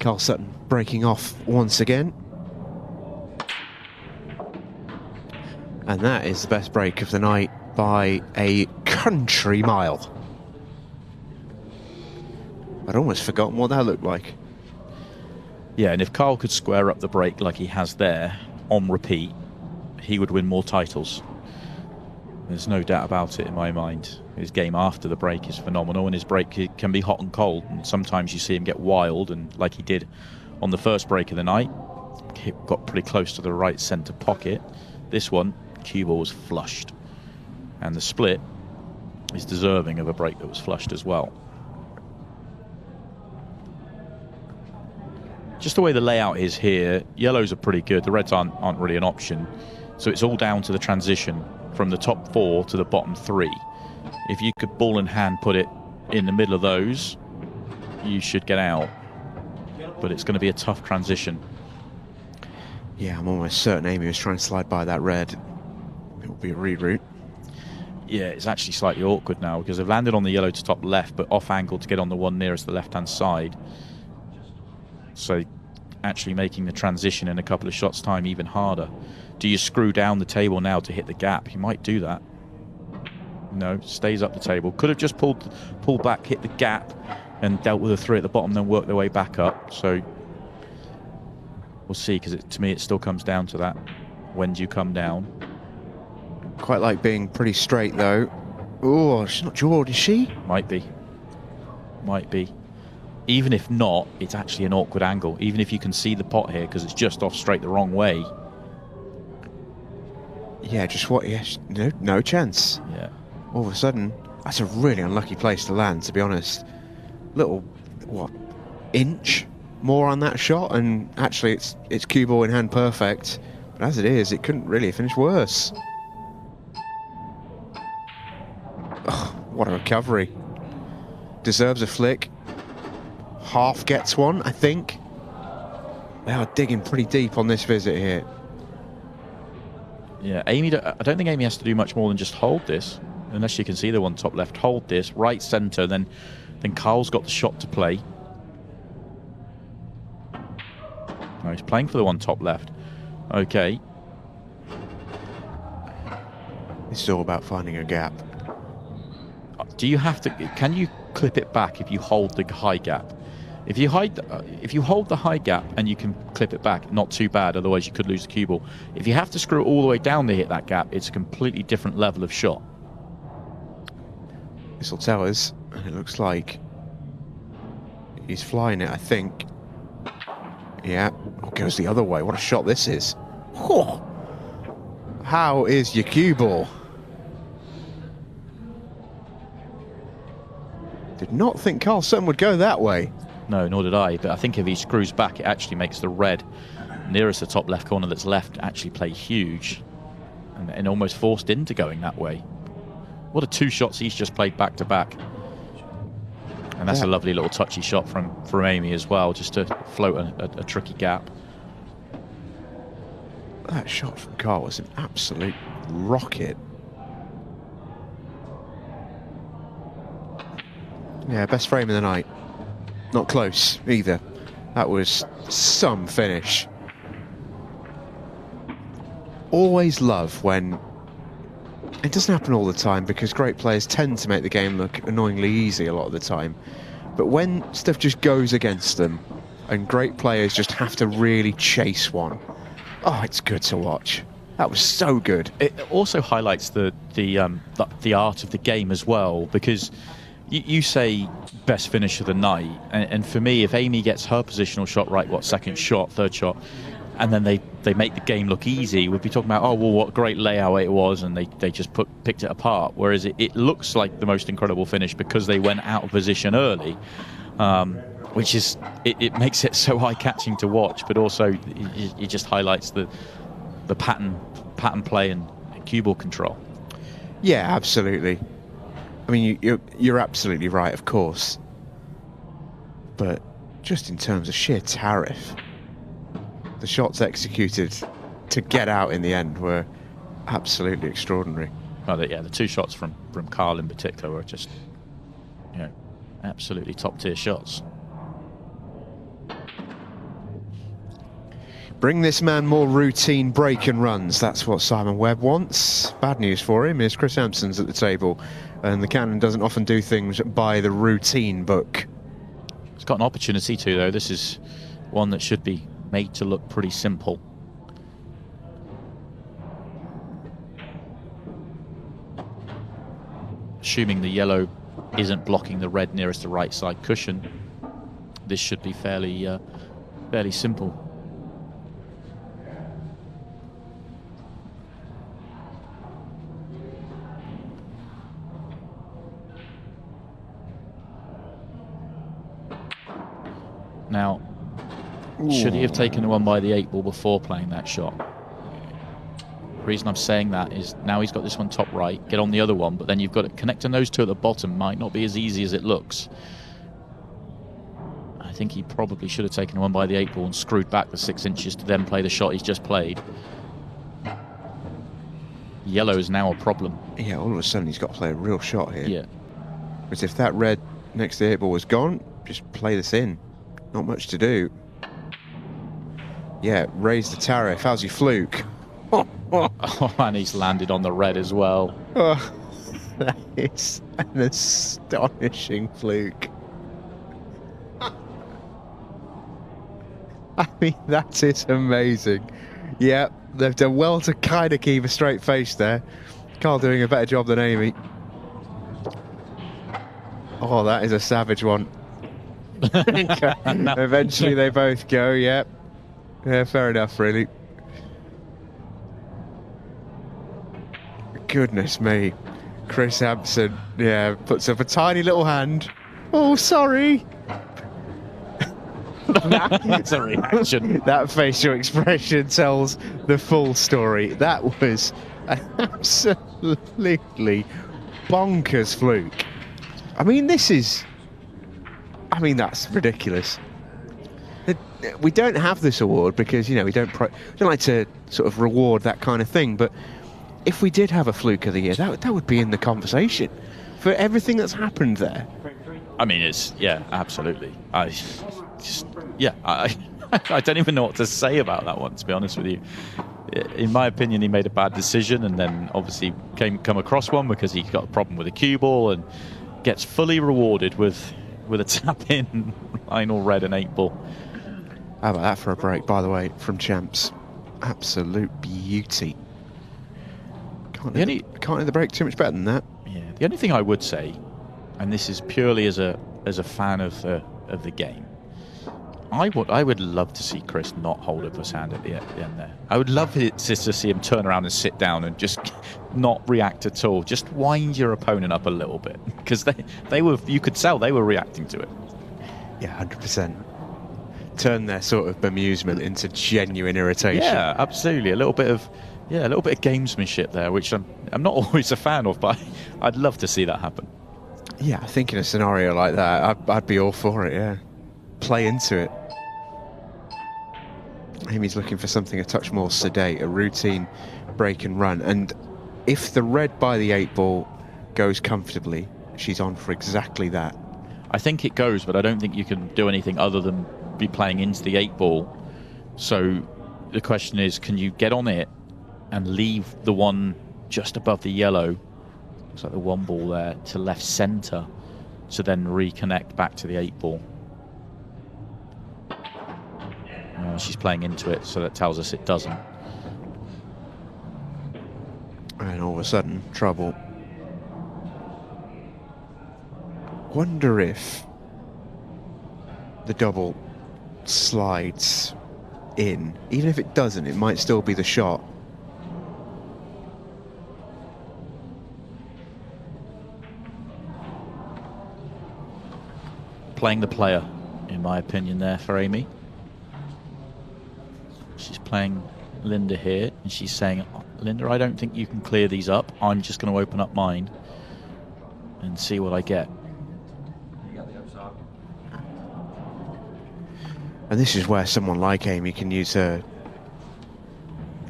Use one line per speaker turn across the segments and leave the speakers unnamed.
Karl Sutton breaking off once again. And that is the best break of the night by a country mile. I'd almost forgotten what that looked like.
Yeah, and if Karl could square up the break like he has there, on repeat, he would win more titles. There's no doubt about it in my mind. His game after the break is phenomenal, and his break can be hot and cold. And sometimes you see him get wild, and like he did on the first break of the night, he got pretty close to the right centre pocket. This one, cue ball was flushed. And the split is deserving of a break that was flushed as well. Just the way the layout is here, yellows are pretty good. The reds aren't really an option. So it's all down to the transition from the top 4 to the bottom 3. If you could ball in hand put it in the middle of those, you should get out. But it's going to be a tough transition.
Yeah, I'm almost certain Amy was trying to slide by that red. It will be a reroute.
Yeah, it's actually slightly awkward now because they've landed on the yellow to top left, but off angle to get on the one nearest the left-hand side. So actually making the transition in a couple of shots' time even harder. Do you screw down the table now to hit the gap? You might do that. No, stays up the table. Could have just pulled back, hit the gap, and dealt with a 3 at the bottom, then worked their way back up. So we'll see, because to me it still comes down to that. When do you come down?
Quite like being pretty straight, though. Oh, she's not jawed, is she?
Might be. Might be. Even if not, it's actually an awkward angle. Even if you can see the pot here, because it's just off straight the wrong way.
Yeah, just what? Yes, no chance.
Yeah.
All of a sudden, that's a really unlucky place to land, to be honest. Little, what, inch more on that shot, and actually it's cue ball in hand perfect. But as it is, it couldn't really finish worse. Oh, what a recovery. Deserves a flick. Half gets one, I think. They are digging pretty deep on this visit here.
Yeah, Amy, I don't think Amy has to do much more than just hold this. Unless you can see the one top left. Hold this, right centre, then Karl's got the shot to play. Oh, he's playing for the one top left. Okay.
It's all about finding a gap.
Do you have to? Can you clip it back if you hold the high gap? If you hold the high gap and you can clip it back, not too bad. Otherwise, you could lose the cue ball. If you have to screw it all the way down to hit that gap, it's a completely different level of shot.
This will tell us, and it looks like he's flying it, I think. Yeah, oh, goes the other way. What a shot this is. Whew. How is your cue ball? Did not think Karl Sutton would go that way.
No, nor did I. But I think if he screws back, it actually makes the red nearest the top left corner that's left actually play huge. And almost forced into going that way. What a 2 shots he's just played back to back. And that's a lovely little touchy shot from Amy as well, just to float a tricky gap.
That shot from Karl was an absolute rocket. Yeah, best frame of the night. Not close either. That was some finish. Always love when... It doesn't happen all the time because great players tend to make the game look annoyingly easy a lot of the time. But when stuff just goes against them and great players just have to really chase one, oh, it's good to watch. That was so good.
It also highlights the art of the game as well, because you say best finish of the night, and for me, if Amy gets her positional shot right, second shot, third shot, and then they make the game look easy, we'd be talking about, oh, well, what great layout it was, and they just picked it apart. Whereas it looks like the most incredible finish because they went out of position early, which is, it makes it so eye-catching to watch, but also it just highlights the pattern play and cue ball control.
Yeah, absolutely. I mean, you're absolutely right, of course. But just in terms of sheer tariff, the shots executed to get out in the end were absolutely extraordinary.
Oh, the 2 shots from Karl in particular were just, absolutely top-tier shots.
Bring this man more routine break and runs. That's what 𝗓𝗏𝗏𝗏 wants. Bad news for him is Kris Hampson's at the table, and the Cannon doesn't often do things by the routine book.
He's got an opportunity to, though. This is one that should be made to look pretty simple. Assuming the yellow isn't blocking the red nearest the right side cushion, this should be fairly simple. Now, should he have taken the one by the 8 ball before playing that shot? The reason I'm saying that is now he's got this one top right, get on the other one, but then you've got to connecting those two at the bottom might not be as easy as it looks. I think he probably should have taken the one by the 8 ball and screwed back the 6 inches to then play the shot he's just played. Yellow is now a problem.
Yeah, all of a sudden he's got to play a real shot here.
Yeah.
Because if that red next to the 8 ball was gone, just play this in. Not much to do. Yeah, raise the 𝗟𝗓𝗏𝗏. How's your fluke?
Oh, and he's landed on the red as well.
Oh, that is an astonishing fluke. I mean, that is amazing. Yeah, they've done well to kind of keep a straight face there. Karl doing a better job than Amy. Oh, that is a savage one. Eventually they both go, yeah. Yeah, fair enough, really. Goodness me. Kris Hampson, yeah, puts up a tiny little hand. Oh, sorry.
That's a reaction.
That facial expression tells the full story. That was an absolutely bonkers fluke. I mean, that's ridiculous. We don't have this award because, you know, we don't like to sort of reward that kind of thing, but if we did have a fluke of the year, that would be in the conversation for everything that's happened there.
I mean, yeah, absolutely. I don't even know what to say about that one, to be honest with you. In my opinion, he made a bad decision and then obviously come across one because he got a problem with a cue ball and gets fully rewarded with a tap in final red and 8 ball.
How about that for a break, by the way, from Champs? Absolute beauty. Can't hit the break too much better than that.
Yeah. The only thing I would say, and this is purely as a fan of the game, I would love to see Kris not hold up his hand at the end there. I would love to see him turn around and sit down and just not react at all. Just wind your opponent up a little bit, because you could tell they were reacting to it.
Yeah, 100%. Turn their sort of bemusement into genuine irritation.
Yeah, absolutely. A little bit of gamesmanship there, which I'm not always a fan of, but I'd love to see that happen.
Yeah, I think in a scenario like that, I'd be all for it. Yeah, play into it. Amy's looking for something a touch more sedate, a routine break and run, and if the red by the 8 ball goes comfortably, she's on for exactly that.
I think it goes, but I don't think you can do anything other than be playing into the 8 ball. So the question is, can you get on it and leave the one just above the yellow, looks like the 1 ball there, to left centre, to then reconnect back to the 8 ball? She's playing into it, so that tells us it doesn't.
And all of a sudden, trouble. Wonder if the double slides in. Even if it doesn't, it might still be the shot.
Playing the player, in my opinion, there for Amy. She's playing Linda here, and she's saying, Linda, I don't think you can clear these up. I'm just going to open up mine and see what I get.
And this is where someone like Amy can use her,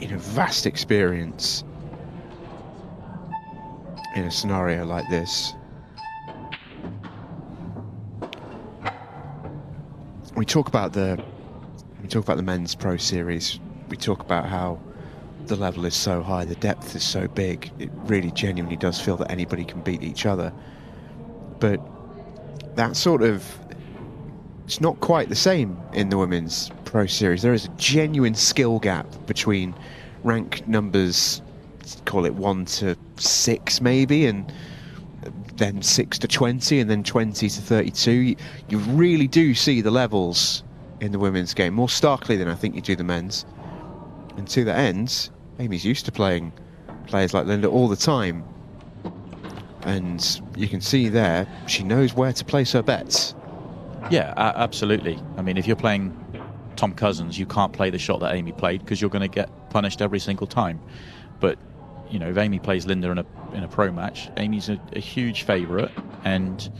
vast experience in a scenario like this. We talk about the we talk about the men's pro series, we talk about how the level is so high, the depth is so big, it really genuinely does feel that anybody can beat each other. But that sort of, it's not quite the same in the women's pro series. There is a genuine skill gap between rank numbers, call it 1 to 6 maybe, and then 6 to 20, and then 20 to 32. You really do see the levels in the women's game more starkly than I think you do the men's. And to that end, Amy's used to playing players like Linda all the time, and you can see there she knows where to place her bets.
Yeah, absolutely. I mean, if you're playing Tom Cousins, you can't play the shot that Amy played because you're going to get punished every single time. But you know, if Amy plays Linda in a pro match, Amy's a huge favourite, and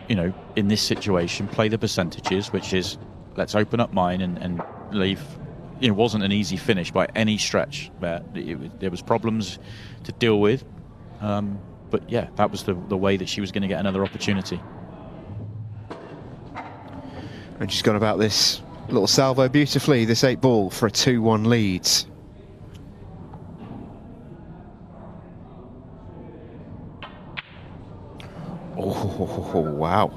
you know, in this situation, play the percentages, which is let's open up mine and leave. It wasn't an easy finish by any stretch. There was problems to deal with, but yeah, that was the way that she was going to get another opportunity.
And she's gone about this little salvo beautifully, this 8-ball for a 2-1 lead. Oh, wow.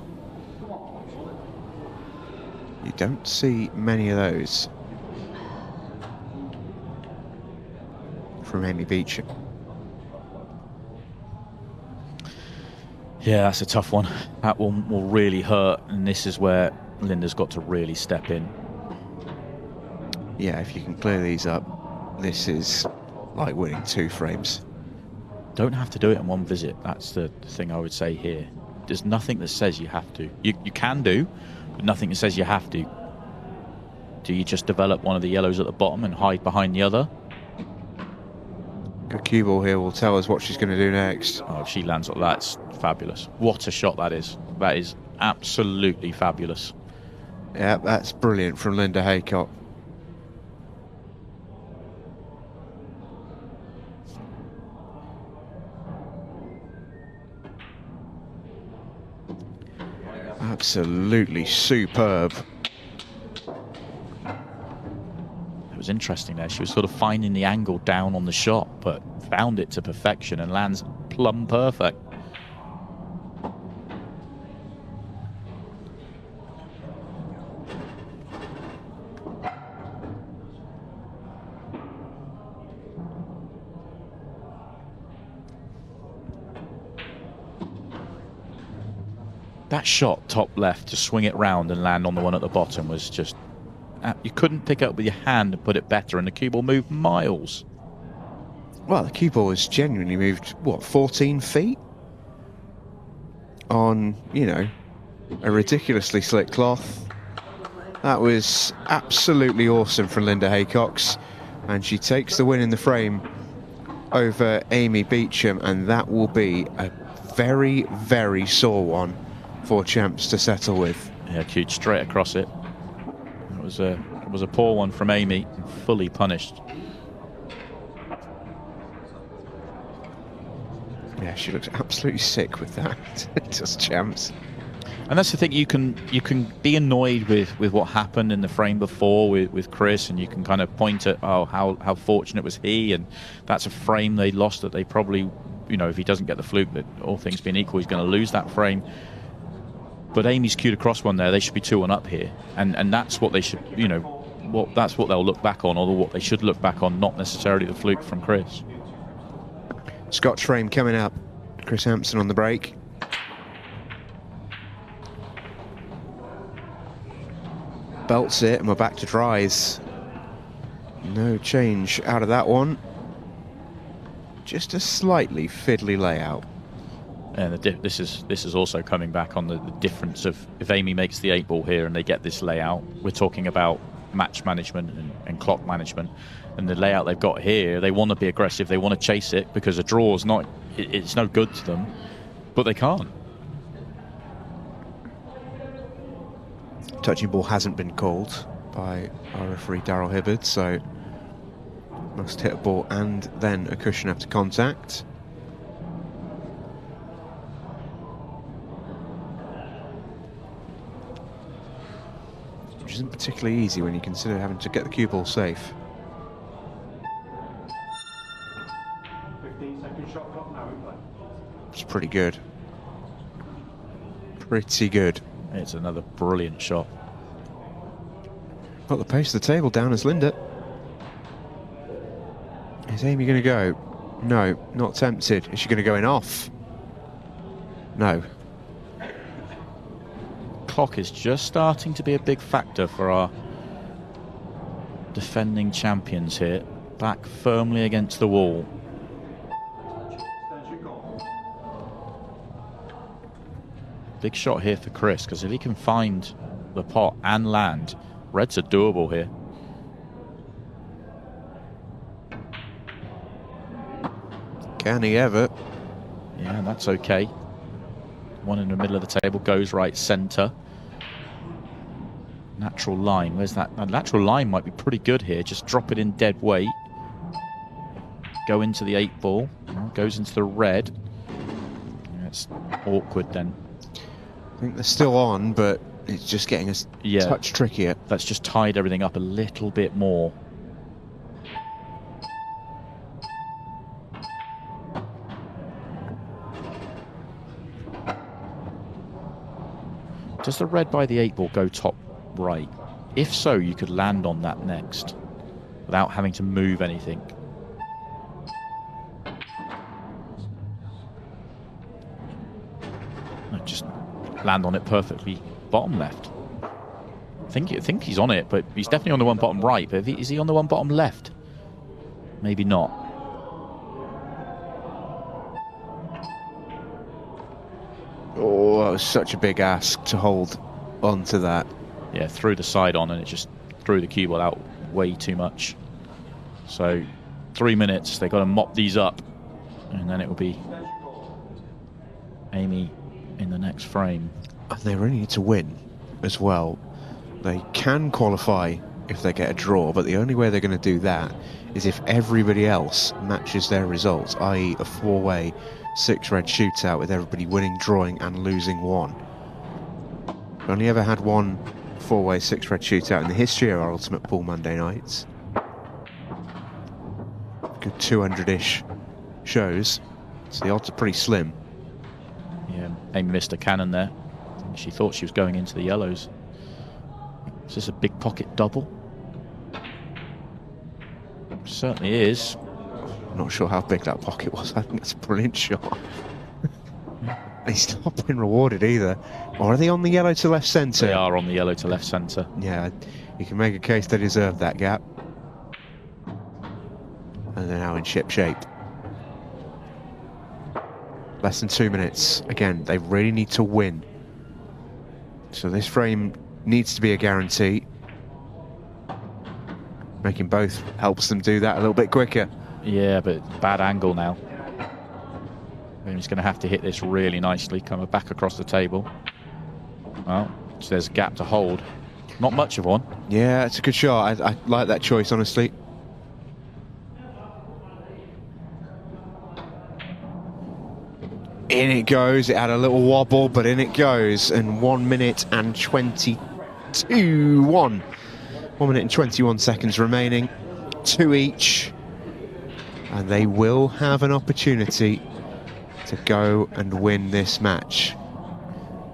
You don't see many of those from Amy Beauchamp.
Yeah, that's a tough one. That one will really hurt, and this is where Linda's got to really step in.
Yeah, if you can clear these up, this is like winning 2 frames.
Don't have to do it in one visit. That's the thing I would say here. There's nothing that says you have to. You can do, but nothing that says you have to. Do you just develop one of the yellows at the bottom and hide behind the other?
Good cue ball here will tell us what she's going to do next.
Oh, if she lands on that's fabulous. What a shot that is. That is absolutely fabulous.
Yeah, that's brilliant from Linda Haycock. Absolutely superb.
It was interesting there. She was sort of finding the angle down on the shot, but found it to perfection and lands plumb perfect. That shot top left to swing it round and land on the one at the bottom was just, you couldn't pick it up with your hand and put it better, and the cue ball moved miles.
Well, the cue ball has genuinely moved, what, 14 feet? On, you know, a ridiculously slick cloth. That was absolutely awesome from Linda Haycox, and she takes the win in the frame over Amy Beauchamp, and that will be a very, very sore one for champs to settle with.
Yeah, cued straight across it. It was a poor one from Amy, fully punished.
Yeah, she looks absolutely sick with that. Just champs.
And that's the thing, you can be annoyed with what happened in the frame before with Kris, and you can kind of point at, oh, how fortunate was he, and that's a frame they lost that they probably, you know, if he doesn't get the fluke, that all things being equal, he's going to lose that frame. But Amy's cued across one there. They should be 2-1 up here, and that's what they should, you know, that's what they'll look back on, or what they should look back on, not necessarily the fluke from Kris.
Scotch frame coming up. Kris Hampson on the break. Belts it, and we're back to tries. No change out of that one. Just a slightly fiddly layout.
And this is also coming back on the difference of if Amy makes the 8-ball here and they get this layout, we're talking about match management and clock management. And the layout they've got here, they want to be aggressive, they want to chase it, because a draw is not, it's no good to them, but they can't.
Touching ball hasn't been called by our referee 𝗟𝗓𝙉𝗍𝗔, so must hit a ball and then a cushion after contact. isn't particularly easy when you consider having to get the cue ball safe.
15-second shot clock now in play.
It's pretty good. Pretty good.
It's another brilliant shot.
Got the pace of the table down as Linda. Is Amy going to go? No, not tempted. Is she going to go in off? No.
Clock is just starting to be a big factor for our defending champions here. Back firmly against the wall. Big shot here for Kris, because if he can find the pot and land, reds are doable here.
Can he ever?
Yeah, that's okay. One in the middle of the table goes right centre. Natural line, where's that? Now, natural line might be pretty good here. Just drop it in dead weight. Go into the 8 ball. Goes into the red. It's awkward then.
I think they're still on, but it's just getting a touch trickier.
That's just tied everything up a little bit more. Does the red by the 8 ball go top right? If so, you could land on that next without having to move anything. No, just land on it perfectly bottom left. I think he's on it, but he's definitely on the one bottom right. But is he on the one bottom left? Maybe not.
Oh, that was such a big ask to hold on to that.
Yeah, threw the side on and it just threw the cue ball out way too much. So 3 minutes, they've got to mop these up, and then it will be Amy in the next frame.
And they really need to win as well. They can qualify if they get a draw, but the only way they're going to do that is if everybody else matches their results, i.e. a 4-way 6-red shootout with everybody winning, drawing and losing one. We've only ever had one 4-way 6-red shootout in the history of our Ultimate Pool Monday nights. Good 200-ish shows, so the odds are pretty slim.
Yeah, Amy missed a cannon there. She thought she was going into the yellows. Is this a big pocket double? Certainly is.
I'm not sure how big that pocket was. I think that's a brilliant shot. He's not been rewarded either. Or are they on the yellow to left centre?
They are on the yellow to left centre.
Yeah, you can make a case they deserve that gap. And they're now in ship shape. Less than 2 minutes. Again, they really need to win. So this frame needs to be a guarantee. Making both helps them do that a little bit quicker.
Yeah, but bad angle now. He's going to have to hit this really nicely, coming back across the table. Well, so there's a gap to hold. Not much of one.
Yeah, it's a good shot. I like that choice, honestly. In it goes. It had a little wobble, but in it goes. And 1 minute and 22. 1 minute and 21 seconds remaining. 2 each. And they will have an opportunity to go and win this match.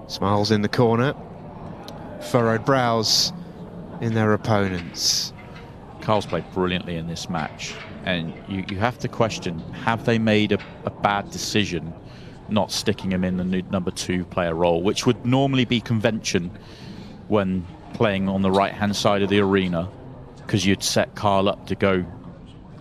Smiles in the corner. Furrowed brows in their opponents.
Karl's played brilliantly in this match. And you have to question, have they made a bad decision not sticking him in the new number 2 player role, which would normally be convention when playing on the right-hand side of the arena, because you'd set Karl up to go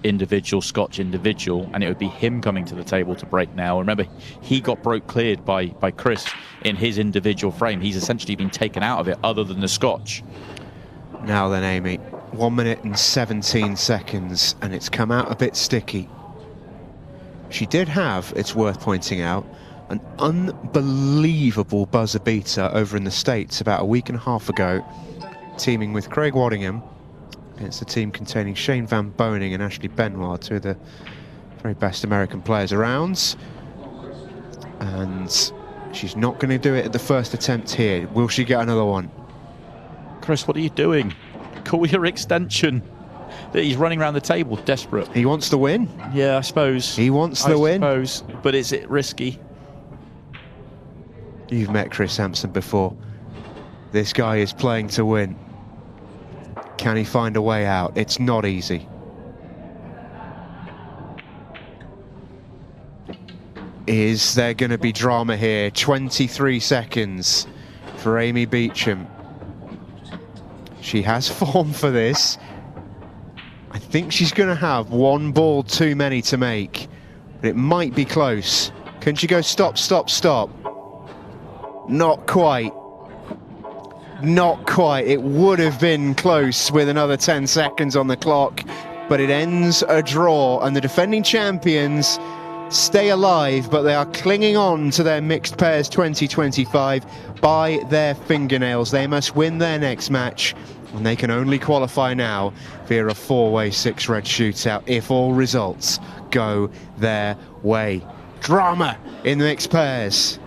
individual, Scotch individual, and it would be him coming to the table to break now. Remember, he got broke cleared by Kris in his individual frame. He's essentially been taken out of it other than the Scotch.
Now then, Amy, 1 minute and 17 seconds, and it's come out a bit sticky. She did have, it's worth pointing out, an unbelievable buzzer beater over in the States about a week and a half ago, teaming with Craig Waddingham. It's a team containing Shane Van Boning and Ashley Benoit, two of the very best American players around. And she's not going to do it at the first attempt here. Will she get another one?
Kris, what are you doing? Call your extension. He's running around the table, desperate.
He wants to win.
Yeah, I suppose.
He wants the win.
I suppose, but is it risky?
You've met Kris Hampson before. This guy is playing to win. Can he find a way out? It's not easy. Is there going to be drama here? 23 seconds for Amy Beauchamp. She has form for this. I think she's going to have one ball too many to make, but it might be close. Can she go stop, stop, stop? Not quite. Not quite. It would have been close with another 10 seconds on the clock, but it ends a draw, and the defending champions stay alive, but they are clinging on to their mixed pairs 2025 by their fingernails. They must win their next match, and they can only qualify now via a 4-way 6-red shootout if all results go their way. Drama in the mixed pairs.